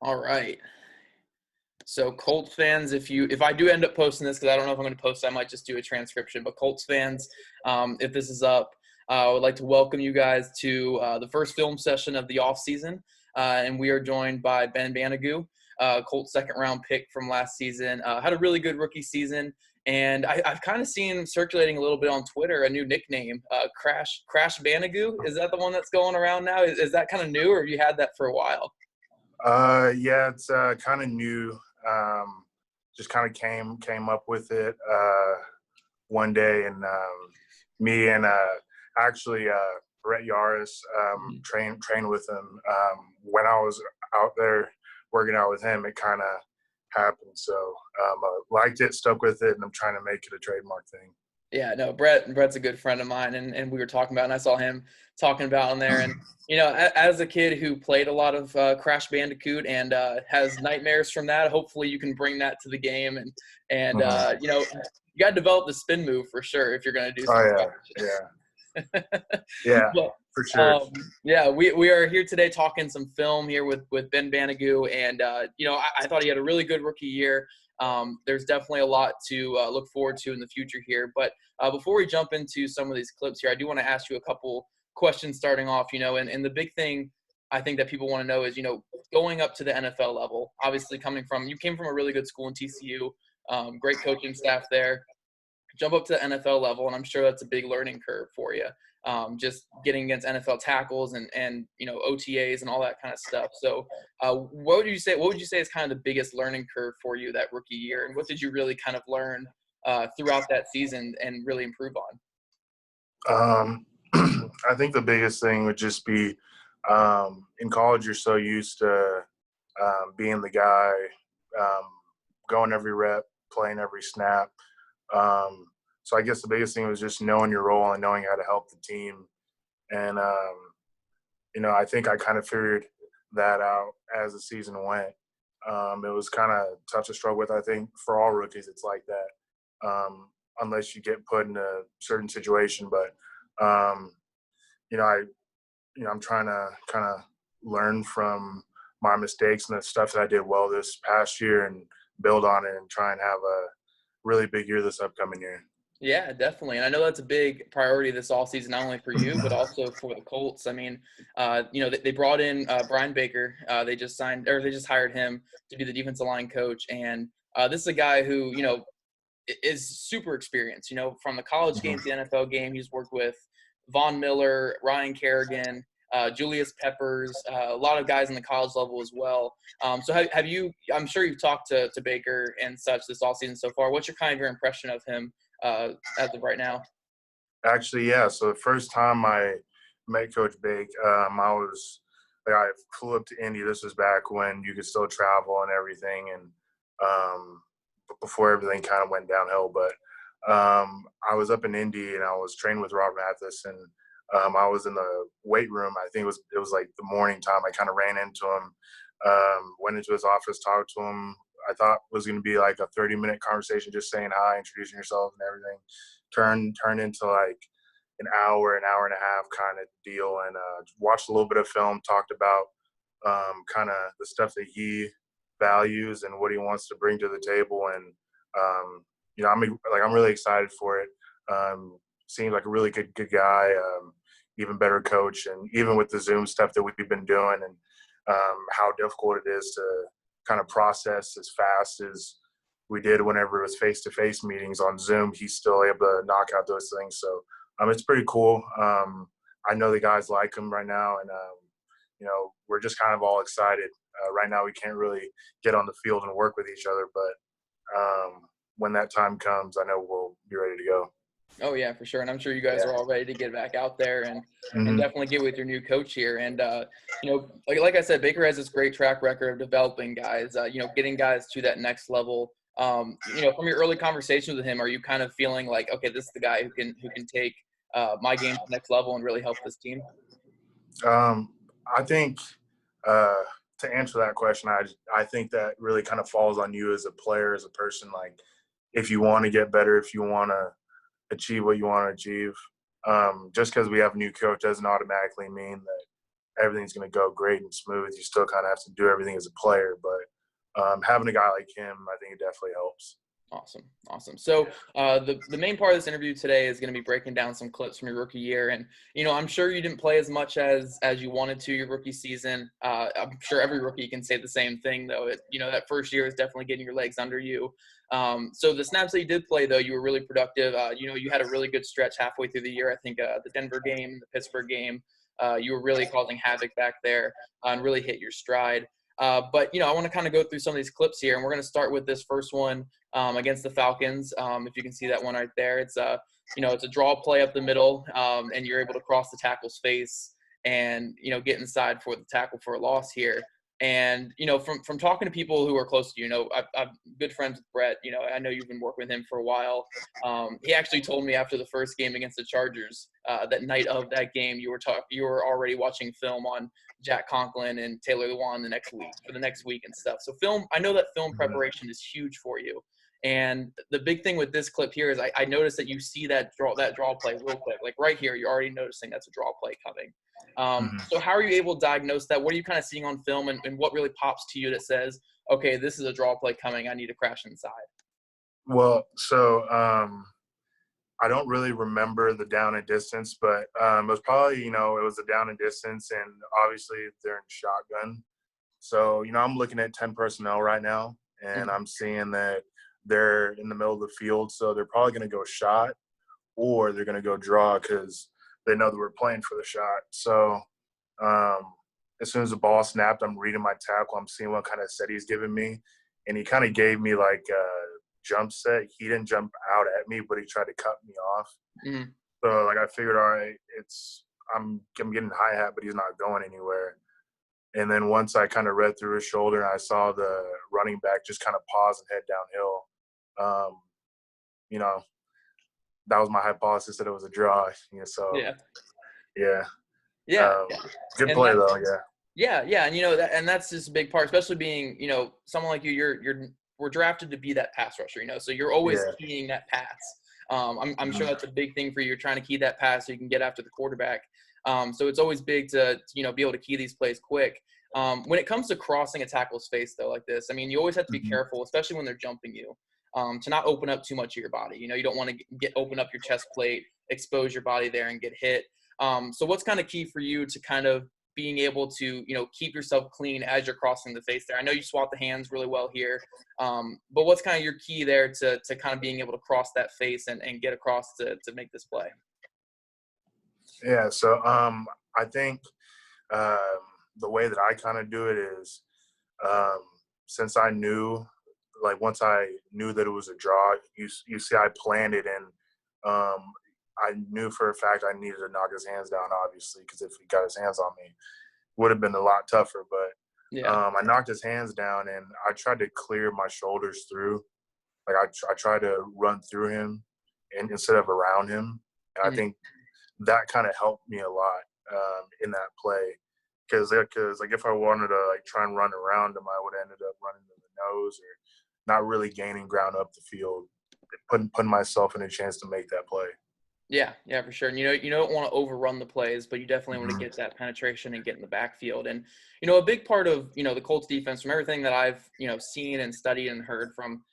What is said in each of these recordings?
All right. So Colts fans, if I do end up posting this, because I don't know if I'm going to post, I might just do a transcription. But Colts fans, if this is up, I would like to welcome you guys to the first film session of the off season, and we are joined by Ben Banogu, Colts second round pick from last season. Had a really good rookie season, and I've kind of seen circulating a little bit on Twitter a new nickname, Crash Banogu. Is that the one that's going around now? Is that kind of new, or have you had that for a while? Yeah, it's kind of new. Just kind of came up with it one day, and me and actually Brett Yaris trained with him when I was out there working out with him. It kind of happened, so I liked it, stuck with it, and I'm trying to make it a trademark thing. Yeah, no, Brett's a good friend of mine, and we were talking about, and I saw him talking about on there. And as a kid who played a lot of Crash Bandicoot and has nightmares from that, hopefully you can bring that to the game, and you got to develop the spin move for sure if you're going to do Oh something. yeah, yeah, But for sure. yeah, we are here today talking some film here with Ben Banogu, and I thought he had a really good rookie year. There's definitely a lot to look forward to in the future here. But before we jump into some of these clips here, I do want to ask you a couple questions starting off. And the big thing I think that people want to know is, going up to the NFL level. Obviously, you came from a really good school in TCU, great coaching staff there. Jump up to the NFL level, and I'm sure that's a big learning curve for you. Just getting against NFL tackles and OTAs and all that kind of stuff. So, what would you say is kind of the biggest learning curve for you that rookie year, and what did you really kind of learn throughout that season and really improve Um, I think the biggest thing would just be in college. You're so used to being the guy, um, going every rep, playing every snap. So I guess the biggest thing was just knowing your role and knowing how to help the team. And I think I kind of figured that out as the season went. It was kind of tough to struggle with. I think for all rookies, it's like that, unless you get put in a certain situation. But um, I'm trying to kind of learn from my mistakes and the stuff that I did well this past year and build on it and try and have a really big year this upcoming year. Yeah, definitely. And I know that's a big priority this offseason, not only for you, but also for the Colts. I mean, they brought in Brian Baker. They just hired him to be the defensive line coach. And this is a guy who, is super experienced, from the college game to the NFL game. He's worked with Von Miller, Ryan Kerrigan, Julius Peppers, a lot of guys in the college level as well. So have you – I'm sure you've talked to Baker and such this offseason so far. What's your impression of him as of right now? Actually, yeah. So the first time I met Coach Bake, I flew up to Indy. This was back when you could still travel and everything, and before everything kind of went downhill. But I was up in Indy and I was training with Robert Mathis, and I was in the weight room. I think it was like the morning time. I kind of ran into him, went into his office, talked to him. I thought it was going to be like a 30-minute conversation, just saying hi, introducing yourself and everything. Turned into like an hour and a half kind of deal, and watched a little bit of film, talked about kind of the stuff that he values and what he wants to bring to the table. And I'm really excited for it. Seems like a really good guy, even better coach, and even with the Zoom stuff that we've been doing, and how difficult it is to kind of process as fast as we did whenever it was face-to-face meetings on Zoom. He's still able to knock out those things. So it's pretty cool. I know the guys like him right now, and we're just kind of all excited. Right now we can't really get on the field and work with each other, but when that time comes, I know we'll be ready to go. Oh yeah, for sure. And I'm sure you guys are all ready to get back out there and definitely get with your new coach here. And like I said, Baker has this great track record of developing guys, getting guys to that next level. From your early conversations with him, are you kind of feeling like, okay, this is the guy who can take my game to the next level and really help this team? I think to answer that question, I think that really kind of falls on you as a player, as a person. Like, if you want to get better, if you want to achieve what you want to achieve, just because we have a new coach doesn't automatically mean that everything's going to go great and smooth. You still kind of have to do everything as a player, but having a guy like him, I think it definitely helps. Awesome. So the main part of this interview today is going to be breaking down some clips from your rookie year, and I'm sure you didn't play as much as you wanted to your rookie season. I'm sure every rookie can say the same thing, though. That first year is definitely getting your legs under you. So the snaps that you did play, though, you were really productive. You had a really good stretch halfway through the year. I think the Denver game, the Pittsburgh game, you were really causing havoc back there and really hit your stride. But I want to kind of go through some of these clips here, and we're going to start with this first one against the Falcons. If you can see that one right there, it's it's a draw play up the middle, and you're able to cross the tackle's face and get inside for the tackle for a loss here. And from talking to people who are close to I'm good friends with Brett. I know you've been working with him for a while. He actually told me after the first game against the Chargers, that night of that game, you were already watching film on Jack Conklin and Taylor Lewan the next week and stuff. So I know that film preparation is huge for you. And the big thing with this clip here is I noticed that you see that draw play real quick. Like right here, you're already noticing that's a draw play coming. So how are you able to diagnose that? What are you kind of seeing on film, and what really pops to you that says, okay, this is a draw play coming, I need to crash inside? Well, so I don't really remember the down and distance, but it was probably, it was a down and distance, and obviously they're in shotgun. So, I'm looking at 10 personnel right now, and I'm seeing that they're in the middle of the field, so they're probably going to go shot or they're going to go draw because they know that we're playing for the shot. So as soon as the ball snapped, I'm reading my tackle. I'm seeing what kind of set he's giving me, and he kind of gave me like a jump set. He didn't jump out at me, but he tried to cut me off. So like I figured, all right, I'm getting high hat, but he's not going anywhere. And then once I kind of read through his shoulder and I saw the running back just kind of pause and head downhill, that was my hypothesis that it was a draw. So yeah. Good play though. Yeah, and that's just a big part, especially being someone like you. We're drafted to be that pass rusher, so you're always keying that pass. I'm sure that's a big thing for you. You're trying to key that pass so you can get after the quarterback. So it's always big to be able to key these plays quick. When it comes to crossing a tackle's face, though, like this, you always have to be careful, especially when they're jumping you, to not open up too much of your body. You don't want to open up your chest plate, expose your body there, and get hit. So what's kind of key for you to kind of being able to keep yourself clean as you're crossing the face there? I know you swat the hands really well here, but what's kind of your key there to kind of being able to cross that face and get across to make this play? Yeah, so I think the way that I kind of do it is since I knew, like once I knew that it was a draw, you see I planned it, and I knew for a fact I needed to knock his hands down, obviously, because if he got his hands on me, it would have been a lot tougher. But I knocked his hands down, and I tried to clear my shoulders through. Like I tried to run through him and instead of around him. And I think that kind of helped me a lot in that play. Because like if I wanted to like try and run around him, I would have ended up running to the nose or not really gaining ground up the field, putting myself in a chance to make that play. Yeah, for sure. And you don't want to overrun the plays, but you definitely want to get that penetration and get in the backfield. And a big part of the Colts defense, from everything that I've seen and studied and heard from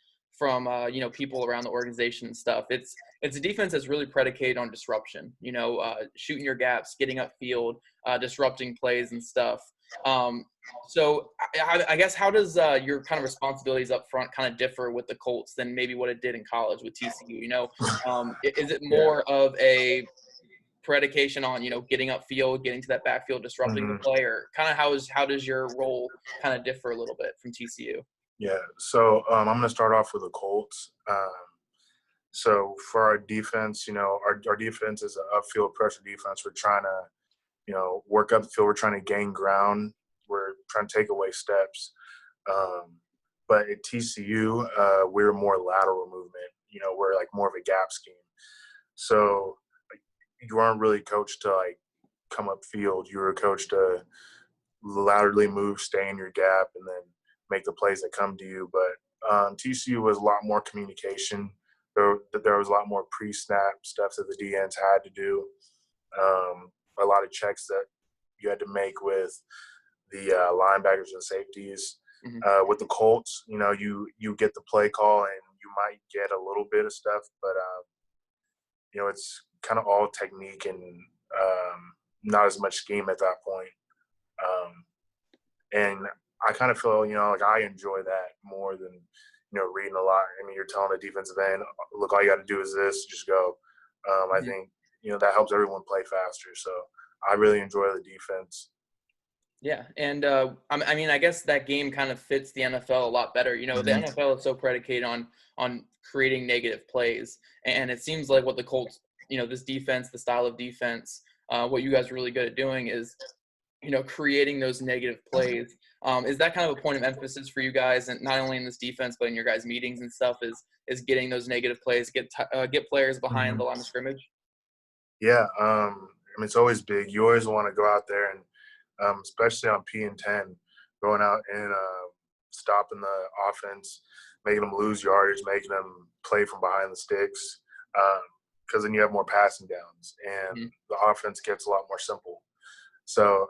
people around the organization and stuff, it's a defense that's really predicated on disruption. Shooting your gaps, getting upfield, disrupting plays and stuff. So I guess how does your kind of responsibilities up front kind of differ with the Colts than maybe what it did in college with TCU? Is it more of a predication on getting upfield, getting to that backfield, disrupting the play, or kind of how does your role kind of differ a little bit from TCU? Yeah, so I'm going to start off with the Colts. So for our defense, our defense is an upfield pressure defense. We're trying to work up the field. We're trying to gain ground. We're trying to take away steps. But at TCU, we're more lateral movement. We're like more of a gap scheme. So you weren't really coached to like come up field. You were coached to laterally move, stay in your gap, and then make the plays that come to you. But TCU was a lot more communication. There was a lot more pre-snap stuff that the DNs had to do. A lot of checks that you had to make with the linebackers and safeties. Mhm. With the Colts, you get the play call and you might get a little bit of stuff, but it's kind of all technique and not as much scheme at that point. Um, and I kind of feel, like I enjoy that more than, reading a lot. I mean, you're telling the defensive end, look, all you got to do is this, just go. I Mhm. think, that helps everyone play faster. So I really enjoy the defense. Yeah, and I mean, I guess that game kind of fits the NFL a lot better. You know, the Mhm. NFL is so predicated on creating negative plays, and it seems like what the Colts, this defense, the style of defense, what you guys are really good at doing is, creating those negative plays. Is that kind of a point of emphasis for you guys, and not only in this defense but in your guys' meetings and stuff? Is getting those negative plays, get players behind the Mhm. line of scrimmage? Yeah, I mean, it's always big. You always want to go out there and, especially on P and 10, going out and stopping the offense, making them lose yardage, making them play from behind the sticks, because then you have more passing downs and Mhm. the offense gets a lot more simple. So,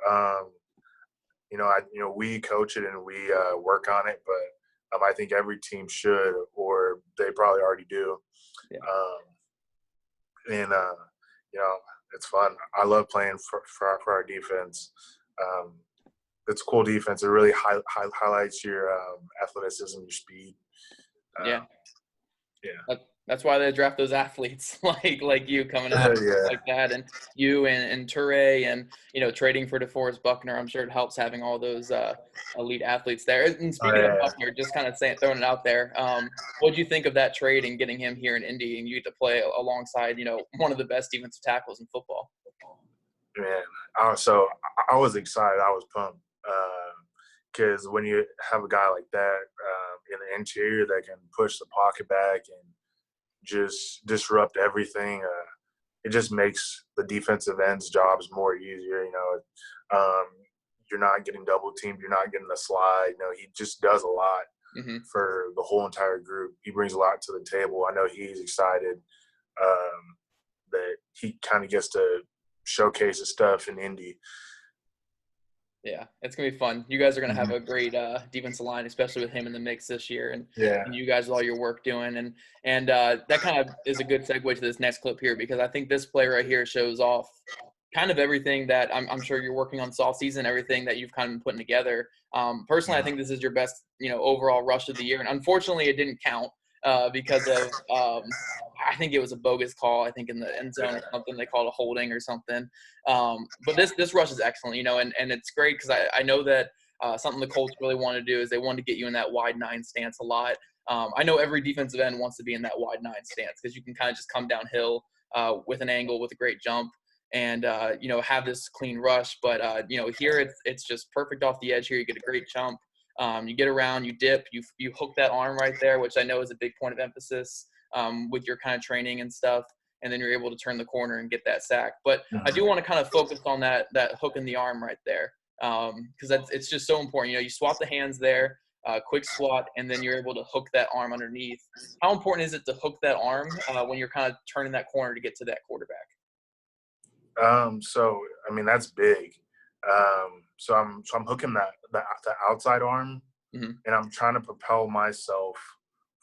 we coach it and we work on it, but I think every team should, or they probably already do. Yeah. Um, and you know, it's fun. I love playing for our defense. Um, it's a cool defense. It really highlights your athleticism, your speed. Yeah. Um, yeah, That's why they draft those athletes like you coming out and stuff yeah, like that, and you and Turay, and trading for DeForest Buckner. I'm sure it helps having all those elite athletes there. And oh, speaking of yeah. Buckner, just kind of throwing it out there, what do you think of that trade and getting him here in Indy, and you get to play alongside one of the best defensive tackles in football? Man. So I was excited. I was pumped because when you have a guy like that in the interior that can push the pocket back and just disrupt everything. It just makes the defensive ends' jobs more easier. You're not getting double teamed. You're not getting the slide. He just does a lot Hmm. for the whole entire group. He brings a lot to the table. I know he's excited that he kind of gets to showcase his stuff in Indy. Yeah, it's gonna be fun. You guys are gonna have Mhm. a great defensive line, especially with him in the mix this year, Yeah. and you guys with all your work doing, and that kind of is a good segue to this next clip here, because I think this play right here shows off kind of everything that I'm sure you're working on this all season, everything that you've kind of been putting together. Personally, I think this is your best overall rush of the year, and unfortunately, it didn't count because of I think it was a bogus call. I think in the end zone or something, they called a holding or something. But this rush is excellent, and it's great because I know that something the Colts really want to do is they want to get you in that wide nine stance a lot. I know every defensive end wants to be in that wide nine stance because you can kind of just come downhill with an angle with a great jump and have this clean rush. But here it's just perfect off the edge. Here you get a great jump. You get around, you dip, you hook that arm right there, which I know is a big point of emphasis with your kind of training and stuff. And then you're able to turn the corner and get that sack. But I do want to kind of focus on that hook in the arm right there because it's just so important. You swap the hands there, quick swat, and then you're able to hook that arm underneath. How important is it to hook that arm when you're kind of turning that corner to get to that quarterback? So I mean that's big. So I'm hooking the outside arm, Hmm. and I'm trying to propel myself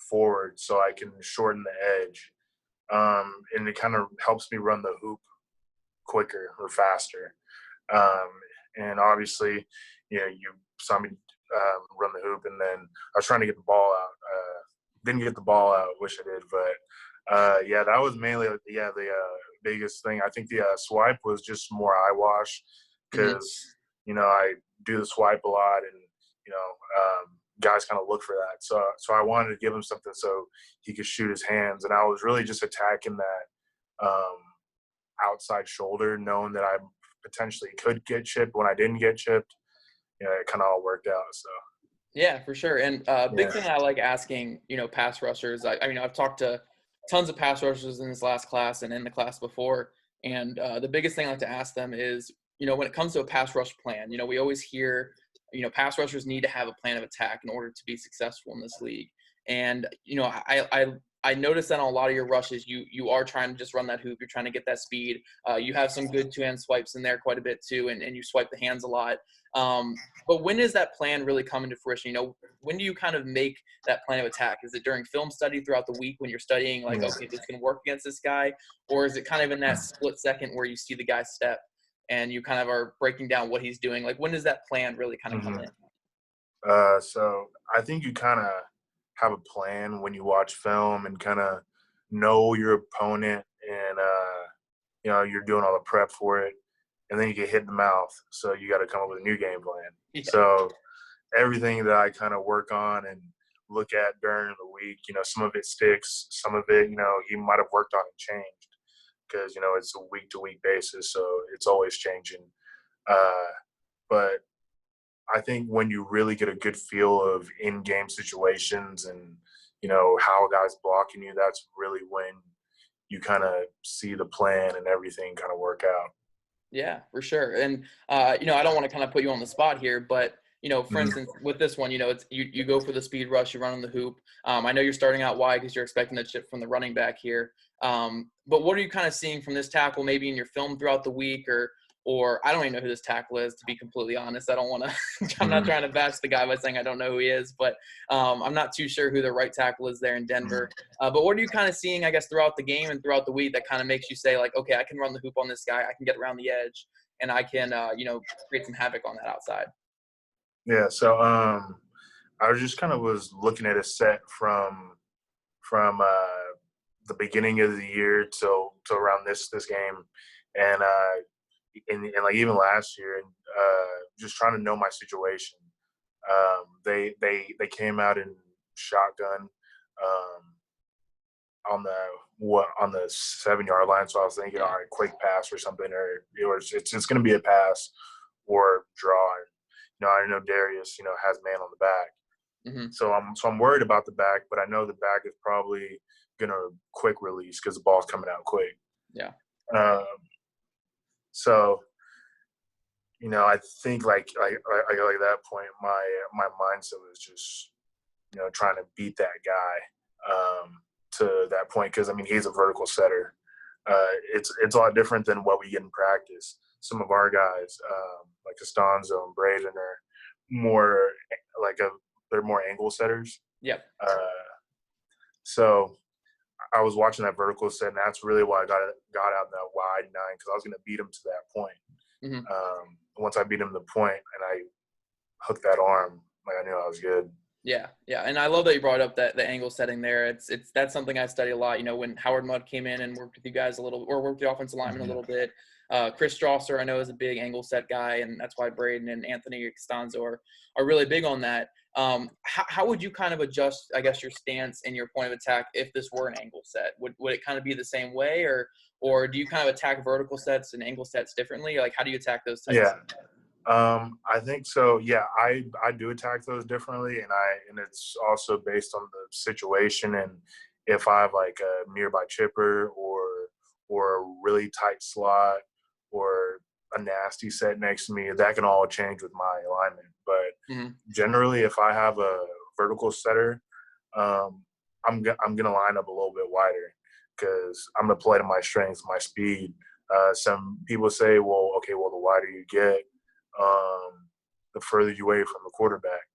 forward so I can shorten the edge. And it kind of helps me run the hoop quicker or faster. Um, and obviously, you saw me run the hoop, and then I was trying to get the ball out. Didn't get the ball out. Wish I did, but yeah, that was mainly the biggest thing. I think the swipe was just more eye wash Hmm. because I do the swipe a lot, and guys kind of look for that. So I wanted to give him something so he could shoot his hands, and I was really just attacking that outside shoulder, knowing that I potentially could get chipped. When I didn't get chipped, it kind of all worked out. So Yeah, for sure. And big yeah. thing I like asking, pass rushers. I mean, I've talked to tons of pass rushers in this last class and in the class before. And the biggest thing I like to ask them is, when it comes to a pass rush plan, we always hear, pass rushers need to have a plan of attack in order to be successful in this league. And, I I noticed that on a lot of your rushes, you are trying to just run that hoop. You're trying to get that speed. You have some good two-hand swipes in there quite a bit too, and you swipe the hands a lot. But when does that plan really come into fruition? You know, when do you kind of make that plan of attack? Is it during film study throughout the week when you're studying, like, okay, this can work against this guy? Or is it kind of in that split second where you see the guy step and you kind of are breaking down what he's doing? Like, when does that plan really kind of come in? So I think you kind of have a plan when you watch film and kind of know your opponent, and you're doing all the prep for it, and then you get hit in the mouth. So you got to come up with a new game plan. Yeah. So everything that I kind of work on and look at during the week, some of it sticks, some of it, he might have worked on and changed because, it's a week to week basis. So it's always changing. But I think when you really get a good feel of in-game situations and, how a guy's blocking you, that's really when you kind of see the plan and everything kind of work out. Yeah, for sure. And, I don't want to kind of put you on the spot here, but, for instance, with this one, it's you go for the speed rush, you run on the hoop. I know you're starting out wide because you're expecting the chip from the running back here. But what are you kind of seeing from this tackle maybe in your film throughout the week, or I don't even know who this tackle is, to be completely honest. I don't want to – I'm not trying to bash the guy by saying I don't know who he is, but I'm not too sure who the right tackle is there in Denver. But what are you kind of seeing, I guess, throughout the game and throughout the week that kind of makes you say, like, okay, I can run the hoop on this guy, I can get around the edge, and I can, create some havoc on that outside? Yeah, so I was just kind of was looking at a set from the beginning of the year till around this game, and like even last year, and just trying to know my situation. They came out in shotgun on the 7-yard line, so I was thinking, all right, quick pass or something, or it's going to be a pass or draw. I know Darius, has man on the back. So I'm worried about the back, but I know the back is probably gonna quick release because the ball's coming out quick. Yeah. So I think like that point, my mindset was just trying to beat that guy to that point, because he's a vertical setter. It's a lot different than what we get in practice. Some of our guys, like Costanzo and Braden, are more they're more angle setters. Yep. So I was watching that vertical set, and that's really why I got out in that wide 9, because I was going to beat him to that point. Once I beat him to the point and I hooked that arm, like, I knew I was good. Yeah, and I love that you brought up the angle setting there. That's something I study a lot. When Howard Mudd came in and worked with you guys a little, or worked with the offensive lineman a little bit. Chris Strasser, I know, is a big angle set guy, and that's why Braden and Anthony Costanzo are really big on that. How would you kind of adjust, I guess, your stance and your point of attack if this were an angle set? Would it kind of be the same way, or do you kind of attack vertical sets and angle sets differently? Like, how do you attack those types? Yeah. I think so. Yeah, I do attack those differently, and it's also based on the situation, and if I have like a nearby chipper or a really tight slot or a nasty set next to me, that can all change with my alignment. But generally, if I have a vertical setter, I'm gonna line up a little bit wider because I'm gonna play to my strengths, my speed. Some people say, well, the wider you get, the further you away from the quarterback.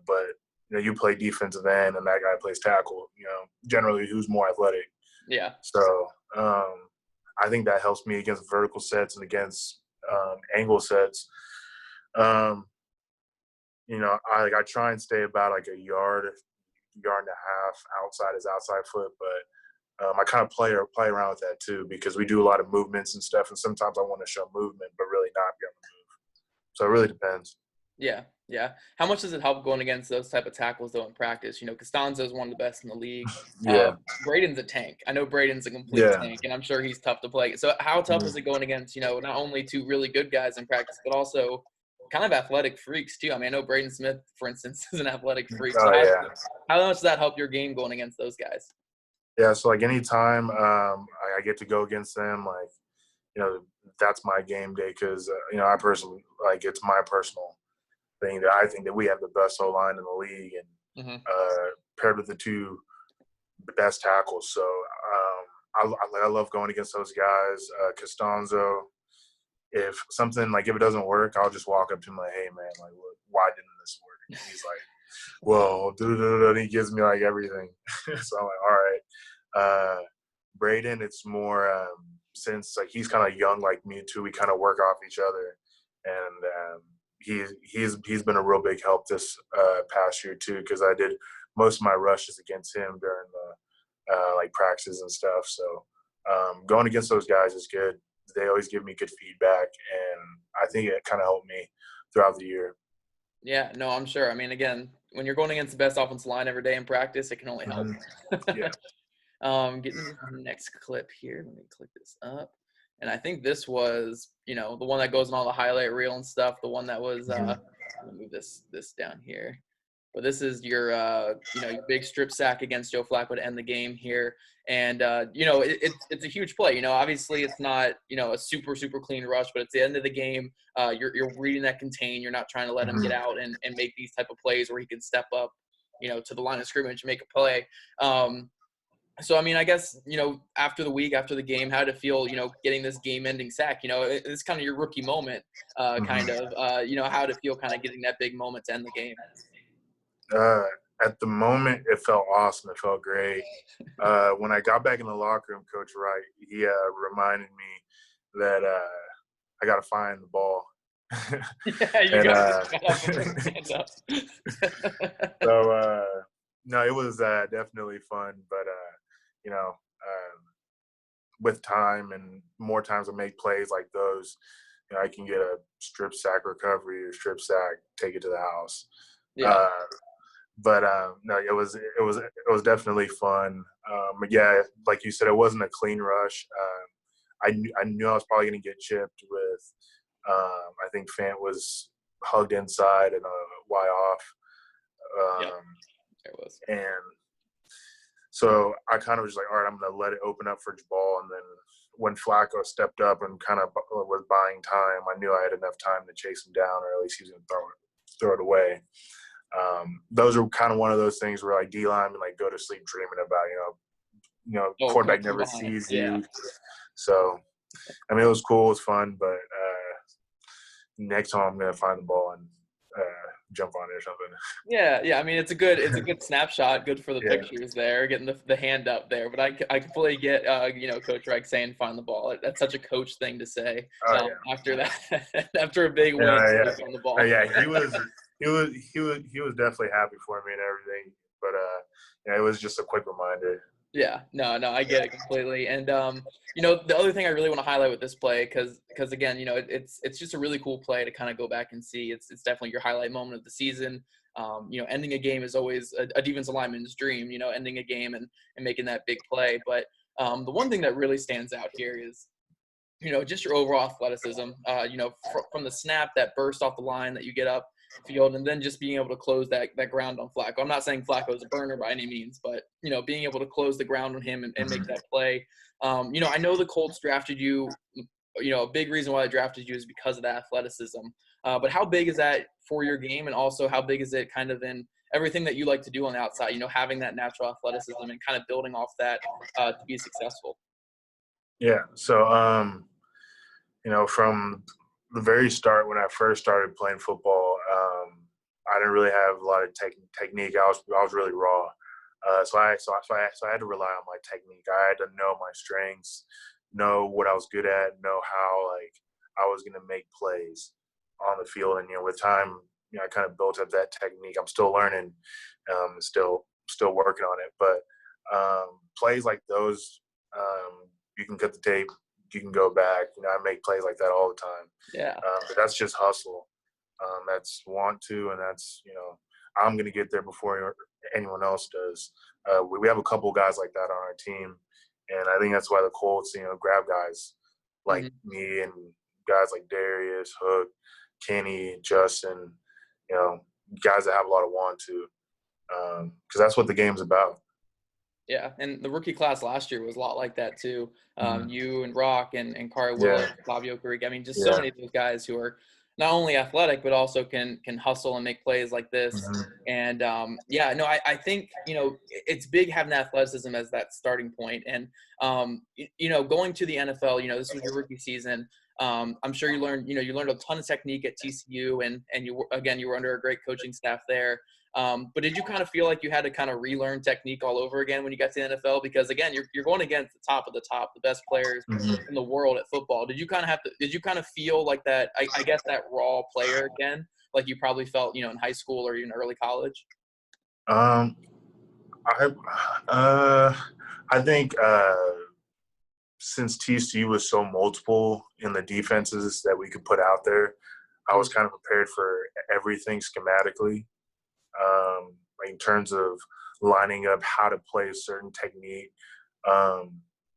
But you play defensive end, and that guy plays tackle. Generally, who's more athletic. Yeah. So I think that helps me against vertical sets and against angle sets. I try and stay about like a yard and a half outside his outside foot, but I kind of play around with that too, because we do a lot of movements and stuff, and sometimes I want to show movement, but really not be on the move. So it really depends. Yeah. How much does it help going against those type of tackles, though, in practice? Costanzo is one of the best in the league. Yeah. Braden's a tank. I know Braden's a complete tank, and I'm sure he's tough to play. So how tough is it going against, not only two really good guys in practice, but also kind of athletic freaks too? I know Braden Smith, for instance, is an athletic freak. So how much does that help your game going against those guys? Yeah, so like anytime I get to go against them, like, that's my game day, because I personally, like, it's my personal thing that I think that we have the best O-line in the league, and paired with the two best tackles. So I love going against those guys. Costanzo, if it doesn't work, I'll just walk up to him like, hey, man, like, look, why didn't this work? And he's like, well, and he gives me, like, everything. So I'm like, all right. Braden, it's more since, like, he's kind of young like me, too. We kind of work off each other. And he's been a real big help this past year, too, because I did most of my rushes against him during the like practices and stuff. So going against those guys is good. They always give me good feedback, and I think it kind of helped me throughout the year. Yeah, no, I'm sure. I mean, again, when you're going against the best offensive line every day in practice, it can only help. Yeah. Getting to the next clip here. Let me click this up. And I think this was, the one that goes on all the highlight reel and stuff. The one that was, let me move this down here. But this is your, your big strip sack against Joe Flacco to end the game here. And, it's a huge play. Obviously it's not, a super, super clean rush, but at the end of the game, you're reading that contain. You're not trying to let him get out and make these type of plays where he can step up, to the line of scrimmage and make a play. So, I mean, I guess, after the game, how did it feel, getting this game-ending sack? It's kind of your rookie moment, how did it feel kind of getting that big moment to end the game? At the moment, it felt awesome. It felt great. When I got back in the locker room, Coach Wright, he reminded me that I got to find the ball. Yeah, you got to stand up. So, no, it was definitely fun. But, with time and more times I make plays like those, I can get a strip sack recovery or strip sack, take it to the house. Yeah. But no, it was definitely fun. Yeah, like you said, it wasn't a clean rush. I knew I was probably going to get chipped with. I think Fant was hugged inside and Y off. Yeah, there was. And so I kind of was like, all right, I'm going to let it open up for Jabal. And then when Flacco stepped up and kind of was buying time, I knew I had enough time to chase him down, or at least he was going to throw it away. Those are kind of one of those things where like D linemen like go to sleep dreaming about, quarterback never sees you. So, I mean, it was cool, it was fun, but next time I'm gonna find the ball and jump on it or something. Yeah. I mean, it's a good snapshot, good for the pictures there, getting the hand up there. But I completely get Coach Reich saying find the ball. That's such a coach thing to say after that after a big win. Find the ball. Yeah, he was definitely happy for me and everything. But it was just a quick reminder. Yeah, no, I get it completely. And the other thing I really want to highlight with this play, because again, it's just a really cool play to kind of go back and see. It's definitely your highlight moment of the season. Ending a game is always a defensive lineman's dream. Ending a game and making that big play. But the one thing that really stands out here is, just your overall athleticism. From the snap, that burst off the line that you get up field, and then just being able to close that ground on Flacco. I'm not saying Flacco is a burner by any means, but being able to close the ground on him and make that play. I know the Colts drafted you. A big reason why they drafted you is because of that athleticism. But how big is that for your game, and also how big is it kind of in everything that you like to do on the outside? Having that natural athleticism and kind of building off that to be successful. Yeah. So, from the very start when I first started playing football, I didn't really have a lot of technique. I was really raw. So I had to rely on my technique. I had to know my strengths, know what I was good at, know how I was going to make plays on the field. And with time, I kind of built up that technique. I'm still learning, still working on it. But plays like those, you can cut the tape. You can go back. I make plays like that all the time. Yeah. But that's just hustle. That's want to, and that's I'm going to get there before anyone else does. We have a couple guys like that on our team, and I think that's why the Colts, grab guys like me and guys like Darius, Hook, Kenny, Justin, guys that have a lot of want to, because that's what the game's about. Yeah, and the rookie class last year was a lot like that too. You and Rock and Kari Willis, Flavio Carrick. I mean, just so many of those guys who are, not only athletic, but also can hustle and make plays like this. Mhm. And yeah, no, I think, it's big having athleticism as that starting point. And going to the NFL, this was your rookie season. I'm sure you learned a ton of technique at TCU, and you were under a great coaching staff there. But did you kind of feel like you had to kind of relearn technique all over again when you got to the NFL? Because again, you're going against the top of the top, the best players Mhm. in the world at football. Did you kind of feel like that, I guess, that raw player again, like you probably felt, in high school or even early college? Um, I I think since TCU was so multiple in the defenses that we could put out there, I was Mm, kind of prepared for everything schematically, like in terms of lining up how to play a certain technique.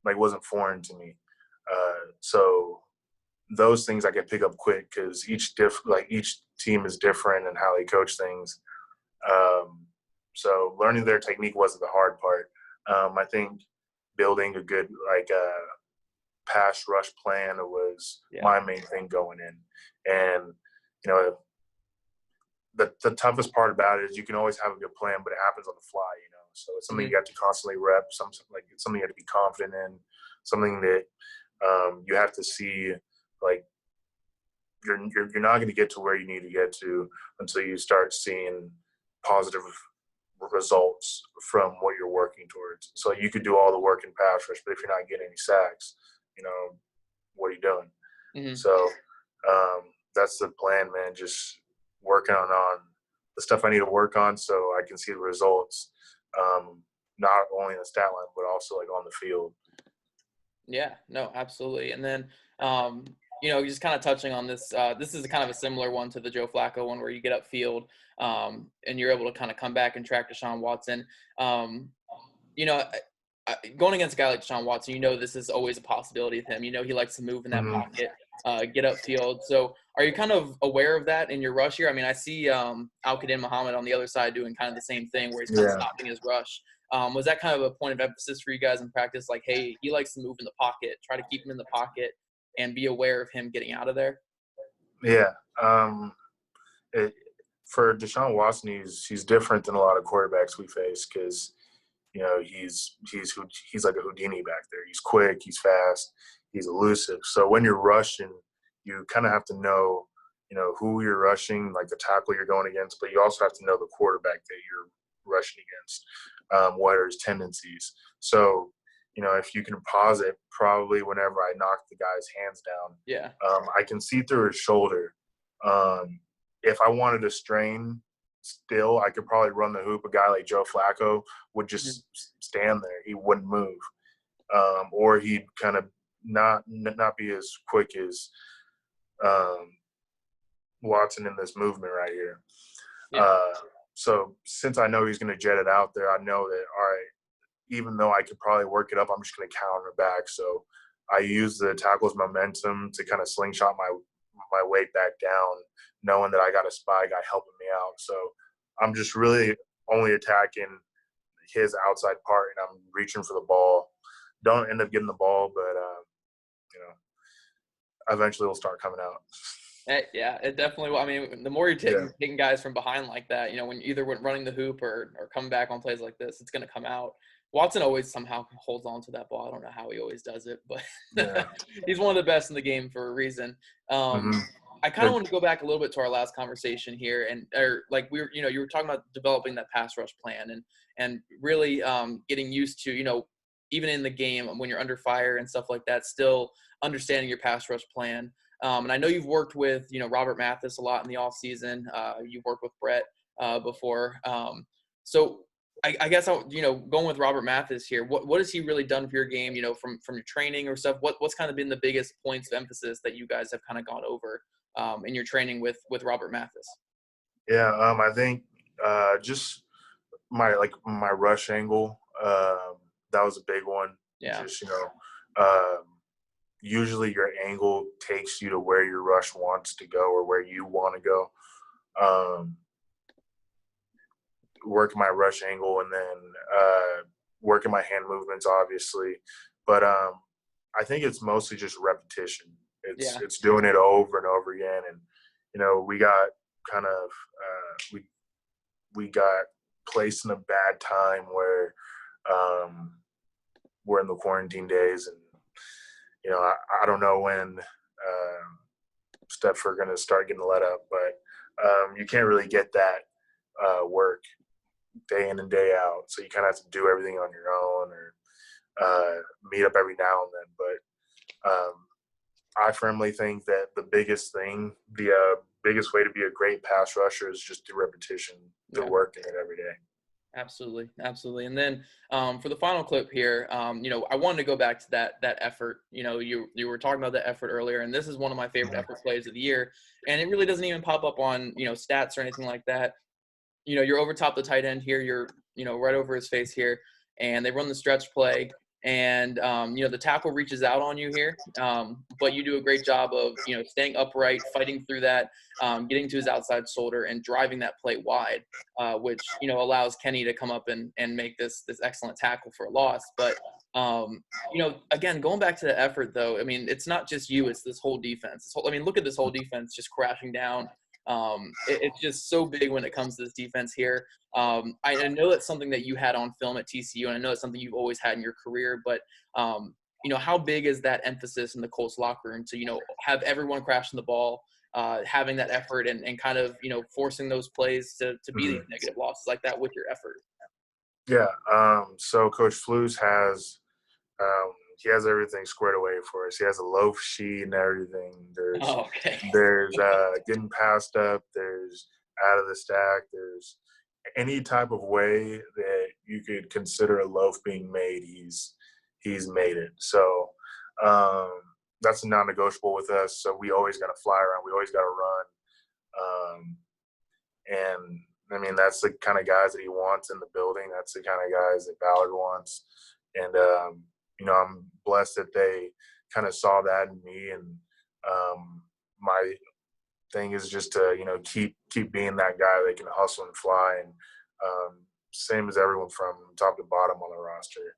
Like wasn't foreign to me. So those things I could pick up quick because each team is different and how they coach things. Um, so learning their technique wasn't the hard part. I think building a good pass rush plan was yeah. my main thing going in, and you know the toughest part about it is you can always have a good plan, but it happens on the fly. So it's something Hmm. you have to constantly rep. It's something you have to be confident in. Something that you have to see like you're not going to get to where you need to get to until you start seeing positive results from what you're working towards. So you could do all the work in pass rush, but if you're not getting any sacks, what are you doing? Hmm. So that's the plan, man. Just working on the stuff I need to work on so I can see the results, not only in the stat line, but also like on the field. Yeah, no, absolutely. And then, just kind of touching on this, this is kind of a similar one to the Joe Flacco one where you get upfield, and you're able to kind of come back and track Deshaun Watson. Um, you know, Going against a guy like Deshaun Watson, this is always a possibility of him. He likes to move in that Mm-hmm. pocket, get upfield. So are you kind of aware of that in your rush here? I mean, I see Al-Qadim Muhammad on the other side doing kind of the same thing where he's kind of Yeah. stopping his rush. Was that kind of a point of emphasis for you guys in practice? Like, hey, he likes to move in the pocket, try to keep him in the pocket and be aware of him getting out of there? Yeah. It, for Deshaun Watson, he's different than a lot of quarterbacks we face because he's like a Houdini back there. He's quick, he's fast, he's elusive. So when you're rushing, you kind of have to know who you're rushing, like the tackle you're going against, but you also have to know the quarterback that you're rushing against, what are his tendencies. So if you can pause it, probably whenever I knock the guy's hands down, Yeah. I can see through his shoulder. If I wanted to strain still, I could probably run the hoop. A guy like Joe Flacco would Mhm. just stand there. He wouldn't move. Or he'd kind of not be as quick as um, Watson in this movement right here. Yeah. Uh, so since I know he's going to jet it out there, I know that, all right, even though I could probably work it up, I'm just going to counter back. So I use the tackle's momentum to kind of slingshot my weight back down, knowing that I got a spy guy helping me out. So I'm just really only attacking his outside part, and I'm reaching for the ball. Don't end up getting the ball, but eventually it'll start coming out. Yeah, it definitely will. I mean, the more you're Yeah. taking guys from behind like that, when running the hoop or coming back on plays like this, it's going to come out. Watson always somehow holds on to that ball. I don't know how he always does it, but Yeah. he's one of the best in the game for a reason. Mm-hmm. I kind of want to go back a little bit to our last conversation here, or like you were talking about developing that pass rush plan and really getting used to, even in the game when you're under fire and stuff like that, still understanding your pass rush plan. And I know you've worked with, Robert Mathis a lot in the off season. You've worked with Brett before. So I guess going with Robert Mathis here, what has he really done for your game? From your training or stuff. What's kind of been the biggest points of emphasis that you guys have kind of gone over in your training with Robert Mathis? Yeah. I think just my rush angle. That was a big one. Yeah. Just um, usually your angle takes you to where your rush wants to go or where you want to go. Um, working my rush angle and then working my hand movements, obviously. But I think it's mostly just repetition. It's Yeah. it's doing it over and over again, and we got kind of we got placed in a bad time where we're in the quarantine days, and I don't know when Steph are going to start getting let up, but you can't really get that work day in and day out, so you kind of have to do everything on your own or meet up every now and then. But I firmly think that the biggest way to be a great pass rusher is just through repetition, through working it every day. Absolutely, absolutely. And then for the final clip here, I wanted to go back to that effort. You were talking about the effort earlier, and this is one of my favorite effort plays of the year. And it really doesn't even pop up on stats or anything like that. You're over top the tight end here. You're right over his face here, and they run the stretch play. And the tackle reaches out on you here, but you do a great job of staying upright, fighting through that, getting to his outside shoulder, and driving that play wide, which allows Kenny to come up and make this excellent tackle for a loss. But again, going back to the effort though, I mean, it's not just you; it's this whole defense. Look at this whole defense just crashing down. It's just so big when it comes to this defense here. I know it's something that you had on film at TCU, and I know it's something you've always had in your career, but how big is that emphasis in the Colts locker room to, have everyone crashing the ball, having that effort and kind of, forcing those plays to be these negative losses like that with your effort? Yeah. So Coach Flus he has everything squared away for us. He has a loaf sheet and everything. There's getting passed up. There's out of the stack. There's any type of way that you could consider a loaf being made. He's made it. So that's a non-negotiable with us. So we always got to fly around. We always got to run. And I mean, that's the kind of guys that he wants in the building. That's the kind of guys that Ballard wants. And I'm blessed that they kind of saw that in me, and my thing is just to keep being that guy that can hustle and fly, and same as everyone from top to bottom on the roster.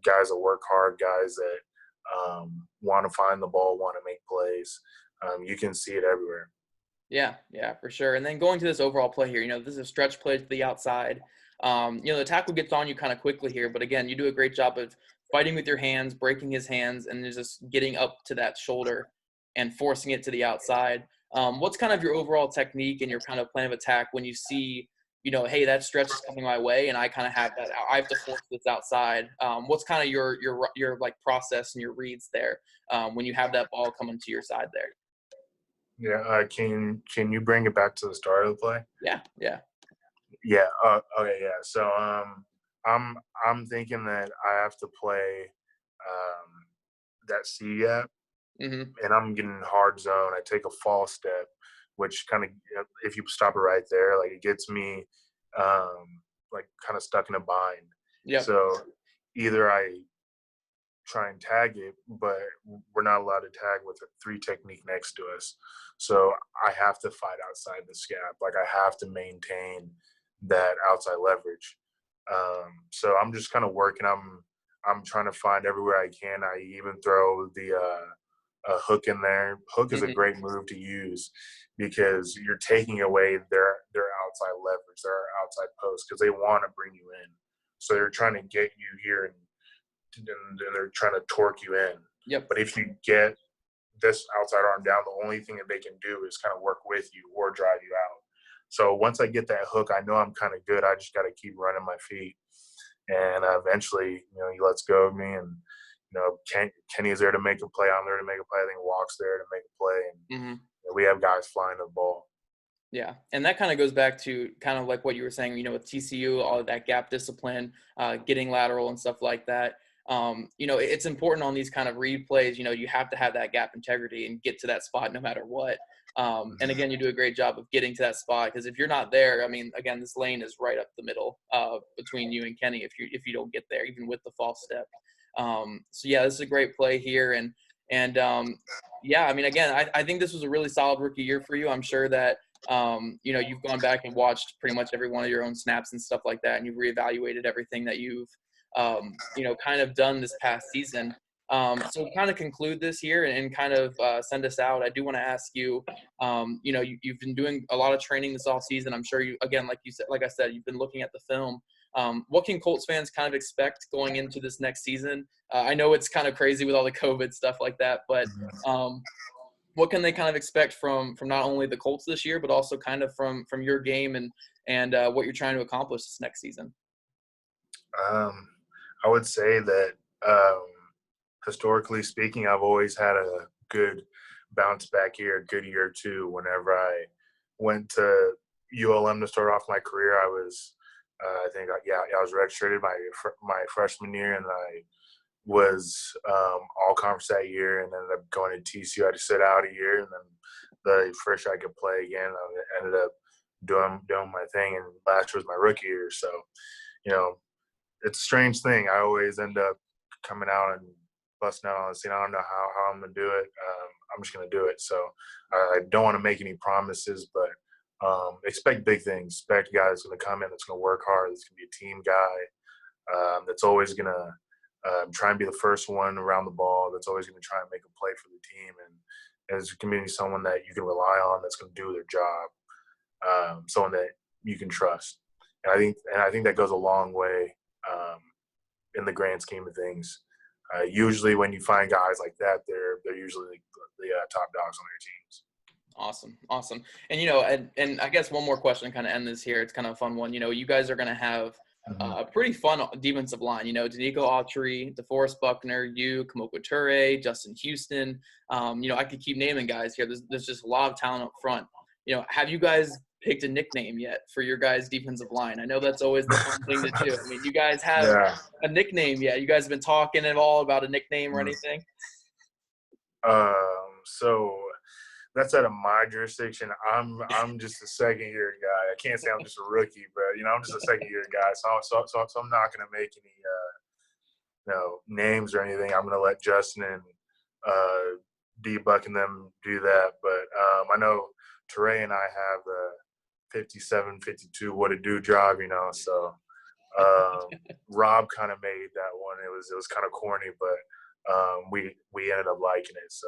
Guys that work hard, guys that want to find the ball, want to make plays. You can see it everywhere. Yeah, for sure. And then going to this overall play here, this is a stretch play to the outside. The tackle gets on you kind of quickly here, but again, you do a great job of fighting with your hands, breaking his hands, and just getting up to that shoulder and forcing it to the outside. What's kind of your overall technique and your kind of plan of attack when you see, hey, that stretch is coming my way, and I kind of have that. I have to force this outside. What's kind of your like process and your reads there when you have that ball coming to your side there? Yeah. Can you bring it back to the start of the play? Yeah. Yeah. Okay. Yeah. So I'm thinking that I have to play that C gap, and I'm getting hard zone. I take a false step, which kind of, if you stop it right there, like it gets me like kind of stuck in a bind. Yeah. So either I try and tag it, but we're not allowed to tag with a 3 technique next to us. So I have to fight outside the gap. Like I have to maintain that outside leverage. So I'm just kind of working. I'm trying to find everywhere I can. I even throw the hook in there. Hook is a great move to use because you're taking away their outside leverage, their outside post, because they want to bring you in. So they're trying to get you here and they're trying to torque you in. Yep. But if you get this outside arm down, the only thing that they can do is kind of work with you or drive you out. So once I get that hook, I know I'm kind of good. I just got to keep running my feet. And eventually, he lets go of me. And, Kenny is there to make a play. I'm there to make a play. I think Walk's there to make a play. And we have guys flying the ball. Yeah, and that kind of goes back to kind of like what you were saying, with TCU, all of that gap discipline, getting lateral and stuff like that. It's important on these kind of read plays. You have to have that gap integrity and get to that spot no matter what. And again, you do a great job of getting to that spot because if you're not there, I mean, again, this lane is right up the middle between you and Kenny if you don't get there, even with the false step. So yeah, this is a great play here, and yeah, I mean, again, I think this was a really solid rookie year for you. I'm sure that you've gone back and watched pretty much every one of your own snaps and stuff like that, and you've reevaluated everything that you've kind of done this past season. So kind of conclude this here and kind of send us out. I do want to ask you, you've been doing a lot of training this off season. I'm sure you, again, like I said, you've been looking at the film. What can Colts fans kind of expect going into this next season? I know it's kind of crazy with all the COVID stuff like that, but what can they kind of expect from not only the Colts this year, but also kind of from your game and what you're trying to accomplish this next season? I would say that historically speaking, I've always had a good bounce back year, a good year too. Whenever I went to ULM to start off my career, I was, I was redshirted my freshman year, and I was all conference that year, and ended up going to TCU. I had to sit out a year, and then the first year I could play again, I ended up doing my thing, and last year was my rookie year. So, it's a strange thing. I always end up coming out and busting out on the scene. I don't know how I'm gonna do it. I'm just gonna do it. So I don't want to make any promises, but expect big things. Expect a guy that's gonna come in, that's gonna work hard, that's gonna be a team guy, that's always gonna try and be the first one around the ball, that's always gonna try and make a play for the team, and is gonna be someone that you can rely on, that's gonna do their job, someone that you can trust. And I think that goes a long way in the grand scheme of things. Usually, when you find guys like that, they're usually the top dogs on their teams. Awesome. And I guess one more question to kind of end this here. It's kind of a fun one. You guys are going to have a pretty fun defensive line. Danico Autry, DeForest Buckner, Kemoko Turay, Justin Houston. I could keep naming guys here. There's just a lot of talent up front. Have you guys picked a nickname yet for your guys' defensive line? I know that's always the fun thing to do. I mean, you guys have a nickname yet? You guys have been talking at all about a nickname or anything? So that's out of my jurisdiction. I'm just a second year guy. I can't say I'm just a rookie, but I'm just a second year guy. So I'm not gonna make any names or anything. I'm gonna let Justin and D-Buck and them do that. But I know Turay and I have the 57-52 what a do job, so Rob kind of made that one. It was kind of corny, but we ended up liking it. So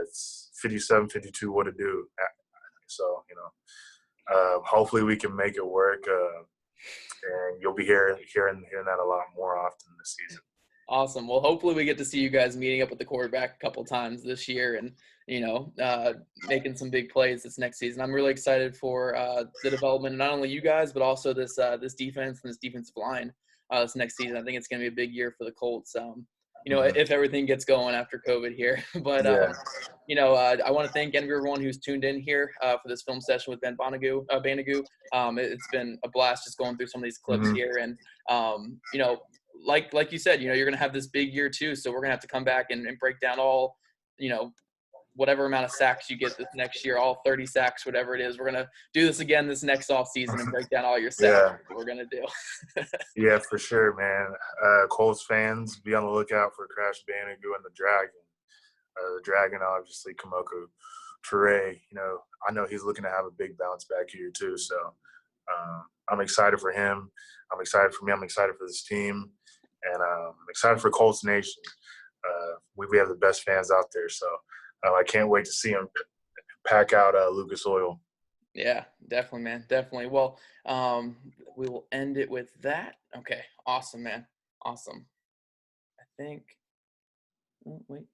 it's 57-52 what a do. So hopefully we can make it work, and you'll be hearing that a lot more often this season. Awesome. Well, hopefully we get to see you guys meeting up with the quarterback a couple times this year and, making some big plays this next season. I'm really excited for the development of not only you guys, but also this defense and this defensive line this next season. I think it's going to be a big year for the Colts, if everything gets going after COVID here. But, I want to thank everyone who's tuned in here for this film session with Ben Banogu. It's been a blast just going through some of these clips here. And, like you said, you're going to have this big year too. So we're going to have to come back and break down all, whatever amount of sacks you get this next year, all 30 sacks, whatever it is. We're going to do this again this next off season and break down all your sacks. What we're going to do. Yeah, for sure, man. Colts fans, be on the lookout for Crash Bandicoot and the Dragon. The Dragon, obviously, Kemoko Turay. I know he's looking to have a big bounce back here too. So I'm excited for him. I'm excited for me. I'm excited for this team. And I'm excited for Colts Nation. We have the best fans out there. So I can't wait to see them pack out Lucas Oil. Yeah, definitely, man. Definitely. Well, we will end it with that. Okay. Awesome, man. Awesome. I think – oh, wait.